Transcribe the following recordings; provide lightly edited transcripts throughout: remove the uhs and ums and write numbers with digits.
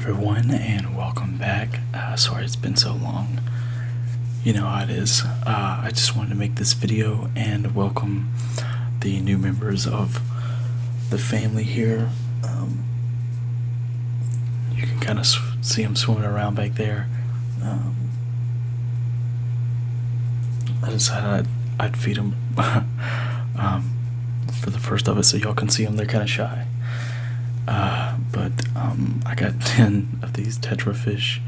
everyone, and welcome back. Sorry it's been so long. You know how it is. I just wanted to make this video and welcome the new members of the family here. You can kind of see them swimming around back there. I decided I'd feed them for the first of it so y'all can see them. They're kind of shy. But I got 10 of these tetra fish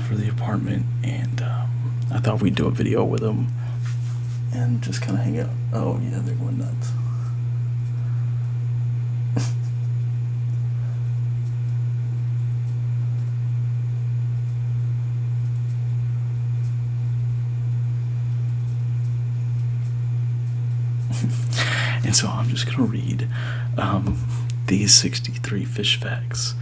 for the apartment, and I thought we'd do a video with them and just kind of hang out. Oh yeah, they're going nuts. And so I'm just gonna read these 63 fish facts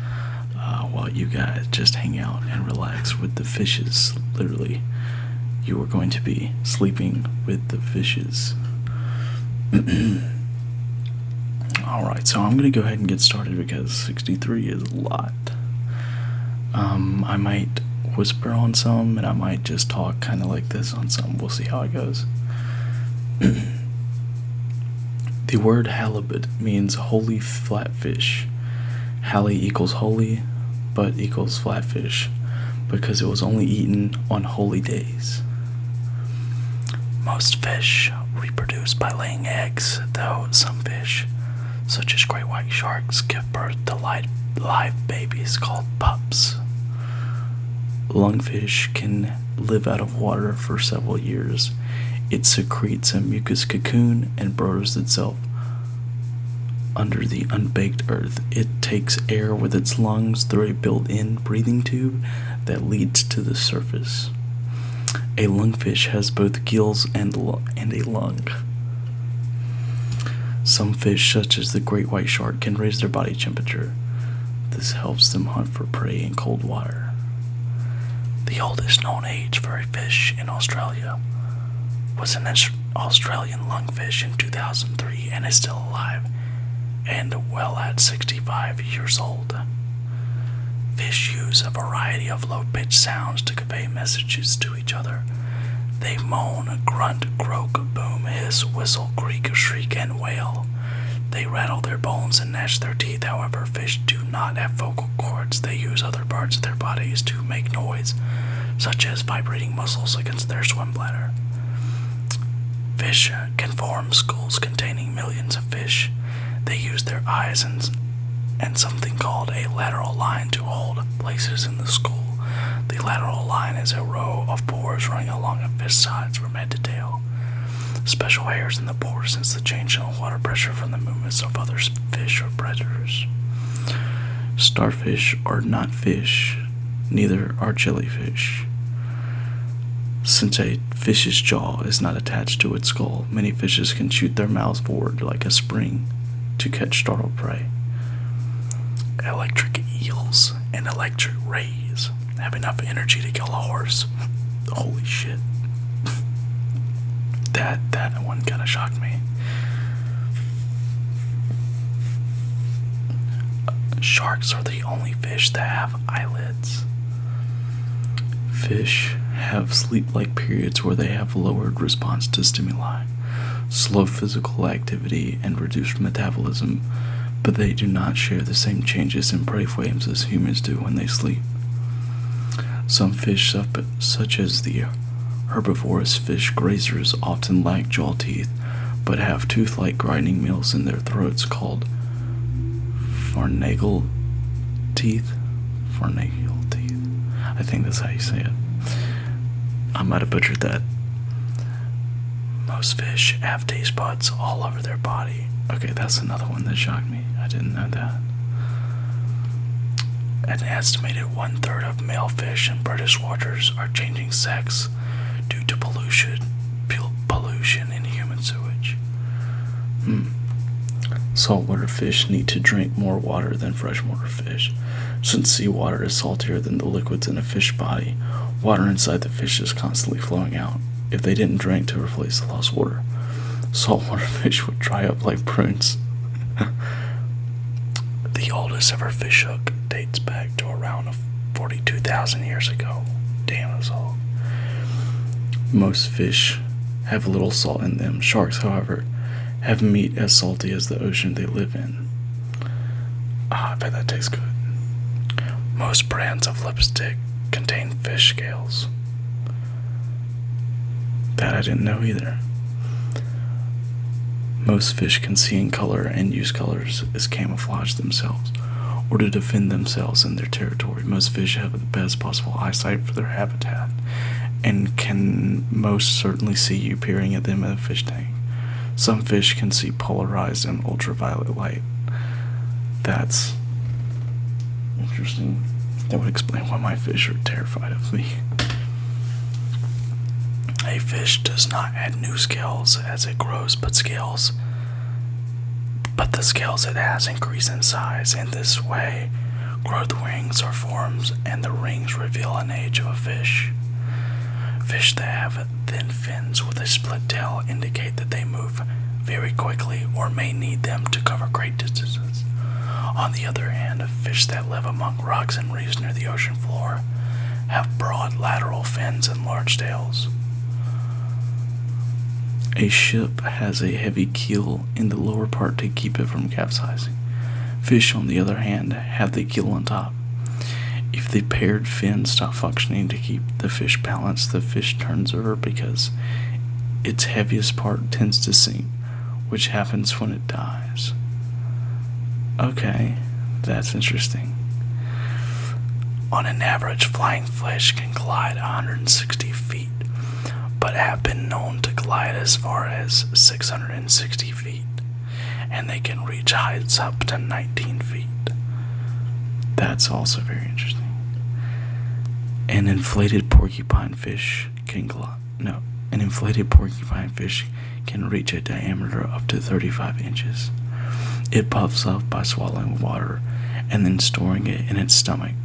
while you guys just hang out and relax with the fishes. Literally, you are going to be sleeping with the fishes. Alright, so I'm gonna go ahead and get started because 63 is a lot. I might whisper on some, and I might just talk kind of like this on some. We'll see how it goes. The word halibut means holy flatfish. Hali equals holy, but equals flatfish, because it was only eaten on holy days. Most fish reproduce by laying eggs, though some fish, such as great white sharks, give birth to live babies called pups. Lungfish can live out of water for several years. It secretes a mucus cocoon and burrows itself under the unbaked earth. It takes air with its lungs through a built-in breathing tube that leads to the surface. A lungfish has both gills and a lung. Some fish, such as the great white shark, can raise their body temperature. This helps them hunt for prey in cold water. The oldest known age for a fish in Australia was an Australian lungfish in 2003 and is still alive and well at 65 years old. Fish use a variety of low-pitched sounds to convey messages to each other. They moan, grunt, croak, boom, hiss, whistle, creak, shriek, and wail. They rattle their bones and gnash their teeth. However, fish do not have vocal cords. They use other parts of their bodies to make noise, such as vibrating muscles against their swim bladder. Fish can form schools containing millions of fish. They use their eyes and something called a lateral line to hold places in the school. The lateral line is a row of pores running along a fish's sides from head to tail. Special hairs in the pores sense the change in water pressure from the movements of other fish or predators. Starfish are not fish, neither are jellyfish. Since a fish's jaw is not attached to its skull, many fishes can shoot their mouths forward like a spring to catch startled prey. Electric eels and electric rays have enough energy to kill a horse. Holy shit. That one kind of shocked me. Sharks are the only fish that have eyelids. Fish have sleep-like periods where they have lowered response to stimuli, slow physical activity, and reduced metabolism, but they do not share the same changes in prey flames as humans do when they sleep. Some fish, such as the herbivorous fish grazers, often lack jaw teeth, but have tooth-like grinding mills in their throats called farnagle teeth. Farnagle teeth. I think that's how you say it. I might have butchered that. Most fish have taste buds all over their body. Okay, that's another one that shocked me. I didn't know that. An estimated 1/3 of male fish in British waters are changing sex due to pollution in human sewage. Saltwater fish need to drink more water than freshwater fish. Since seawater is saltier than the liquids in a fish body, water inside the fish is constantly flowing out. If they didn't drink to replace the lost water, saltwater fish would dry up like prunes. The oldest ever fish hook dates back to around 42,000 years ago. Damn, that's old. Most fish have little salt in them. Sharks, however, have meat as salty as the ocean they live in. I bet that tastes good. Most brands of lipstick contain fish scales. That I didn't know either. Most fish can see in color and use colors as camouflage themselves or to defend themselves in their territory. Most fish have the best possible eyesight for their habitat and can most certainly see you peering at them in a fish tank. Some fish can see polarized and ultraviolet light. That's interesting. That would explain why my fish are terrified of me. A fish does not add new scales as it grows, but the scales it has increase in size. In this way, growth rings are formed, and the rings reveal an age of a fish. Fish that have thin fins with a split tail indicate that they move very quickly or may need them to cover great distances. On the other hand, fish that live among rocks and reefs near the ocean floor have broad lateral fins and large tails. A ship has a heavy keel in the lower part to keep it from capsizing. Fish, on the other hand, have the keel on top. If the paired fins stop functioning to keep the fish balanced, the fish turns over because its heaviest part tends to sink, which happens when it dies. Okay, that's interesting. On an average, flying fish can glide 160 feet, but have been known to glide as far as 660 feet, and they can reach heights up to 19 feet. That's also very interesting. An inflated porcupine fish can reach a diameter up to 35 inches. It puffs up by swallowing water and then storing it in its stomach.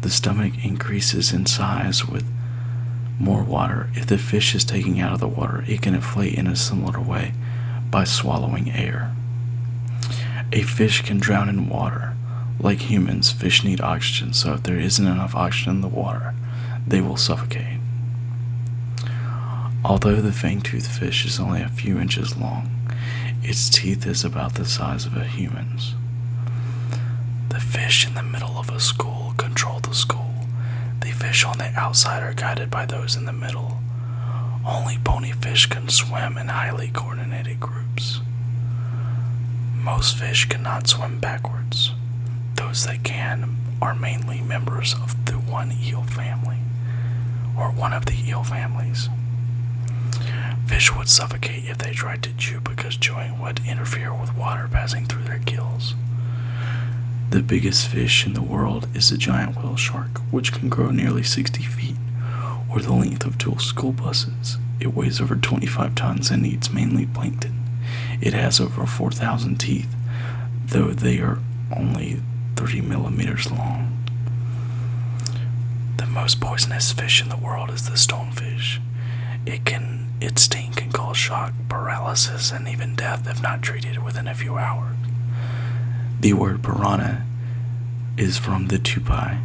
The stomach increases in size with more water. If the fish is taken out of the water, it can inflate in a similar way by swallowing air. A fish can drown in water. Like humans, fish need oxygen, so if there isn't enough oxygen in the water, they will suffocate. Although the fang-toothed fish is only a few inches long, its teeth is about the size of a human's. The fish in the middle of a school control the school. The fish on the outside are guided by those in the middle. Only bony fish can swim in highly coordinated groups. Most fish cannot swim backwards. Those that can are mainly members of the one eel family, or one of the eel families. Fish would suffocate if they tried to chew because chewing would interfere with water passing through their gills. The biggest fish in the world is the giant whale shark, which can grow nearly 60 feet, or the length of 2 school buses. It weighs over 25 tons and eats mainly plankton. It has over 4,000 teeth, though they are only 30 millimeters long. The most poisonous fish in the world is the stonefish. Its sting can cause shock, paralysis, and even death if not treated within a few hours. The word piranha is from the Tupi,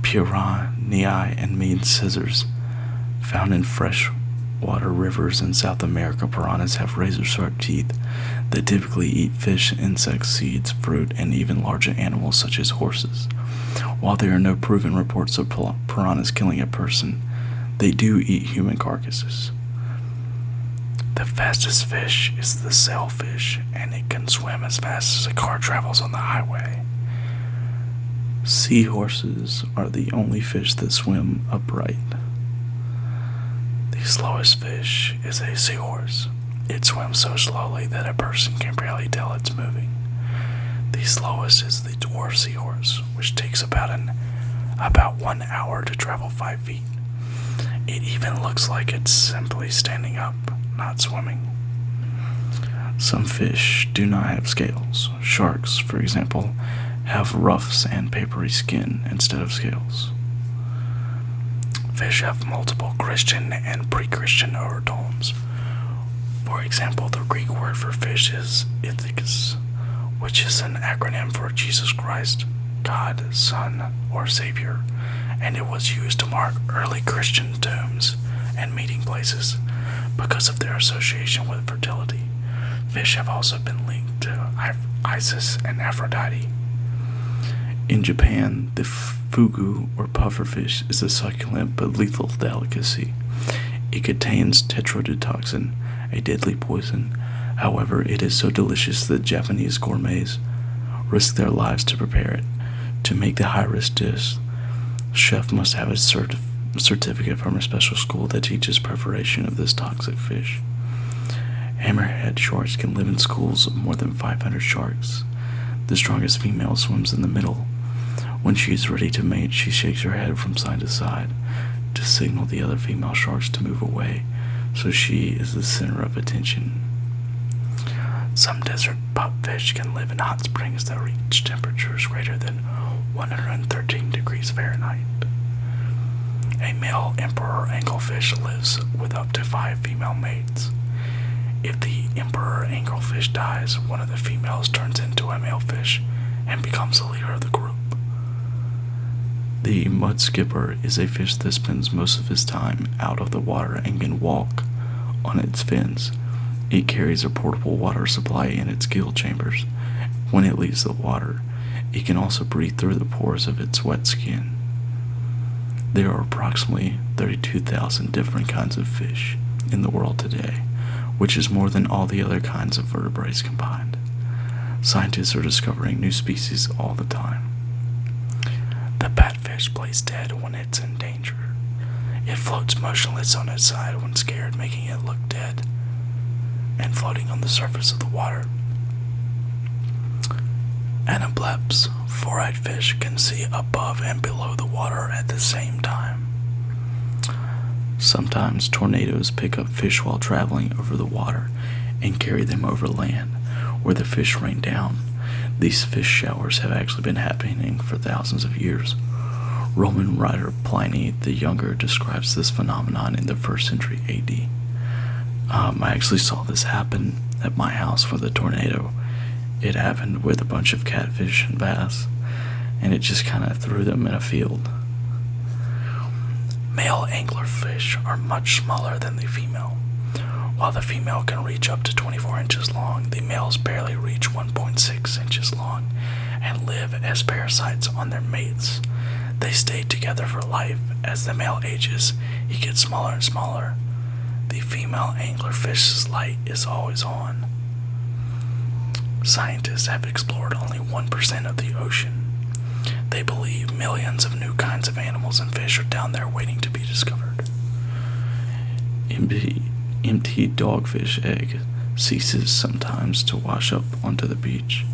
piranhai, and means scissors. Found in freshwater rivers in South America, piranhas have razor-sharp teeth that typically eat fish, insects, seeds, fruit, and even larger animals such as horses. While there are no proven reports of piranhas killing a person, they do eat human carcasses. The fastest fish is the sailfish, and it can swim as fast as a car travels on the highway. Seahorses are the only fish that swim upright. The slowest fish is a seahorse. It swims so slowly that a person can barely tell it's moving. The slowest is the dwarf seahorse, which takes about 1 hour to travel 5 feet. It even looks like it's simply standing up, not swimming. Some fish do not have scales. Sharks, for example, have rough sandpapery skin instead of scales. Fish have multiple Christian and pre-Christian overtones. For example, the Greek word for fish is ethikos, which is an acronym for Jesus Christ, God, Son, or Savior, and it was used to mark early Christian tombs and meeting places because of their association with fertility. Fish have also been linked to Isis and Aphrodite. In Japan, the fugu or pufferfish is a succulent but lethal delicacy. It contains tetrodotoxin, a deadly poison. However, it is so delicious that Japanese gourmets risk their lives to prepare it. To make the high-risk dish, chef must have a certificate from a special school that teaches preparation of this toxic fish. Hammerhead sharks can live in schools of more than 500 sharks. The strongest female swims in the middle. When she is ready to mate, she shakes her head from side to side to signal the other female sharks to move away, so she is the center of attention. Some desert pupfish can live in hot springs that reach temperatures greater than 113 degrees Fahrenheit. A male emperor anglefish lives with up to 5 female mates. If the emperor anglefish dies, one of the females turns into a male fish and becomes the leader of the group. The mud skipper is a fish that spends most of his time out of the water and can walk on its fins. It carries a portable water supply in its gill chambers. When it leaves the water, it can also breathe through the pores of its wet skin. There are approximately 32,000 different kinds of fish in the world today, which is more than all the other kinds of vertebrates combined. Scientists are discovering new species all the time. The batfish plays dead when it's in danger. It floats motionless on its side when scared, making it look dead, and floating on the surface of the water. Anableps, four-eyed fish, can see above and below the water at the same time. Sometimes tornadoes pick up fish while traveling over the water and carry them over land, where the fish rain down. These fish showers have actually been happening for thousands of years. Roman writer Pliny the Younger describes this phenomenon in the 1st century AD. I actually saw this happen at my house with a tornado. It happened with a bunch of catfish and bass, and it just kind of threw them in a field. Male anglerfish are much smaller than the female. While the female can reach up to 24 inches long, the males barely reach 1.6 inches long and live as parasites on their mates. They stay together for life. As the male ages, he gets smaller and smaller. The female anglerfish's light is always on. Scientists have explored only 1% of the ocean. They believe millions of new kinds of animals and fish are down there waiting to be discovered. Empty dogfish egg ceases sometimes to wash up onto the beach.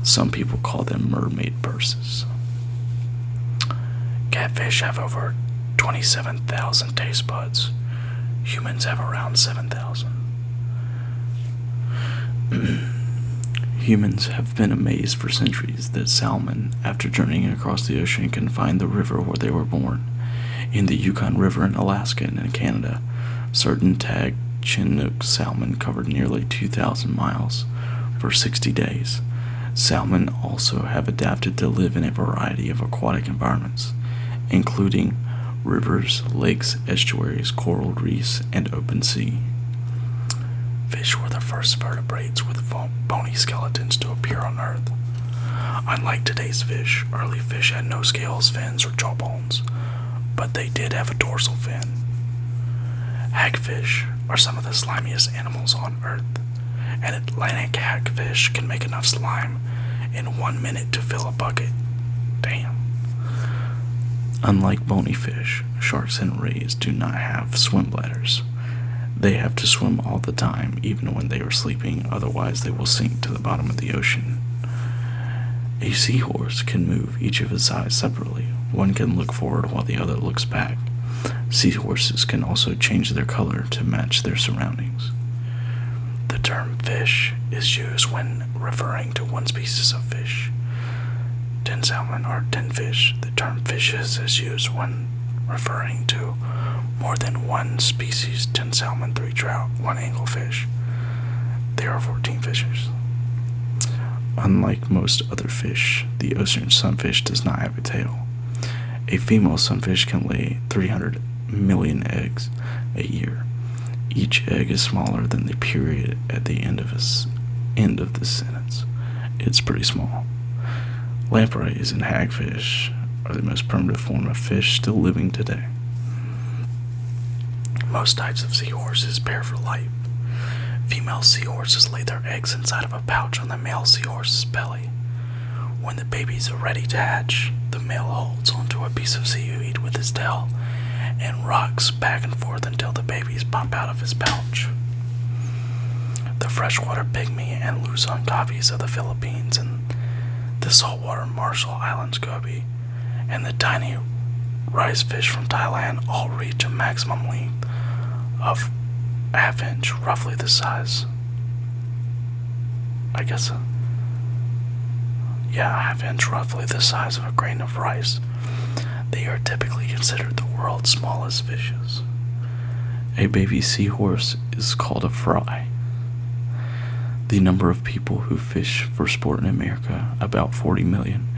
Some people call them mermaid purses. Catfish have over 27,000 taste buds. Humans have around 7,000. Humans have been amazed for centuries that salmon, after journeying across the ocean, can find the river where they were born. In the Yukon River in Alaska and in Canada, certain tagged Chinook salmon covered nearly 2,000 miles for 60 days. Salmon also have adapted to live in a variety of aquatic environments, including rivers, lakes, estuaries, coral reefs, and open sea. Fish were the first vertebrates with bony skeletons to appear on Earth. Unlike today's fish, early fish had no scales, fins, or jawbones, but they did have a dorsal fin. Hagfish are some of the slimiest animals on Earth. An Atlantic hagfish can make enough slime in 1 minute to fill a bucket. Damn. Unlike bony fish, sharks and rays do not have swim bladders. They have to swim all the time, even when they are sleeping, otherwise they will sink to the bottom of the ocean. A seahorse can move each of its eyes separately. One can look forward while the other looks back. Seahorses can also change their color to match their surroundings. The term fish is used when referring to one species of fish. 10 salmon or 10 fish. The term fishes is used when referring to more than one species: 10 salmon, 3 trout, 1 anglefish. There are 14 fishes. Unlike most other fish, the ocean sunfish does not have a tail. A female sunfish can lay 300 million eggs a year. Each egg is smaller than the period at the end of the sentence. It's pretty small. Lampreys and hagfish are the most primitive form of fish still living today. Most types of seahorses pair for life. Female seahorses lay their eggs inside of a pouch on the male seahorse's belly. When the babies are ready to hatch, the male holds onto a piece of seaweed with his tail and rocks back and forth until the babies pop out of his pouch. The freshwater pygmy and Luzon gobies of the Philippines and the saltwater Marshall Islands goby and the tiny rice fish from Thailand all reach a maximum length of half-inch, roughly the size, half-inch, roughly the size of a grain of rice. They are typically considered the world's smallest fishes. A baby seahorse is called a fry. The number of people who fish for sport in America, about 40 million,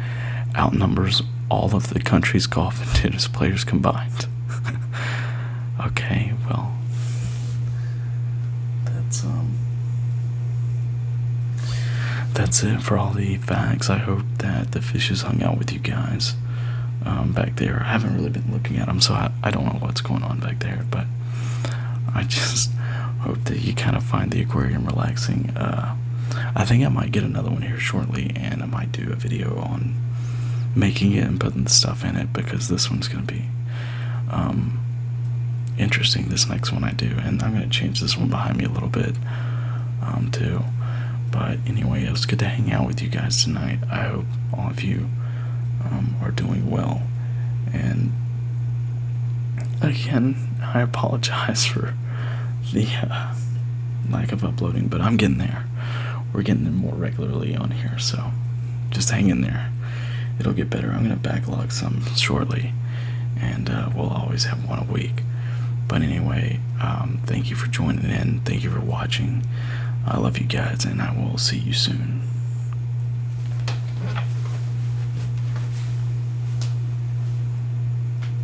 outnumbers all of the country's golf and tennis players combined. Okay, well, that's it for all the facts. I hope that the fishes hung out with you guys back there. I haven't really been looking at them, so I don't know what's going on back there, but I just hope that you kind of find the aquarium relaxing. I think I might get another one here shortly, and I might do a video on making it and putting the stuff in it, because this one's going to be interesting, this next one I do, and I'm going to change this one behind me a little bit too. But anyway, it was good to hang out with you guys tonight. I hope all of you are doing well, and again, I apologize for the lack of uploading, but I'm getting there. We're getting them more regularly on here, so just hang in there. It'll get better. I'm going to backlog some shortly, and we'll always have one a week. But anyway, thank you for joining in. Thank you for watching. I love you guys, and I will see you soon.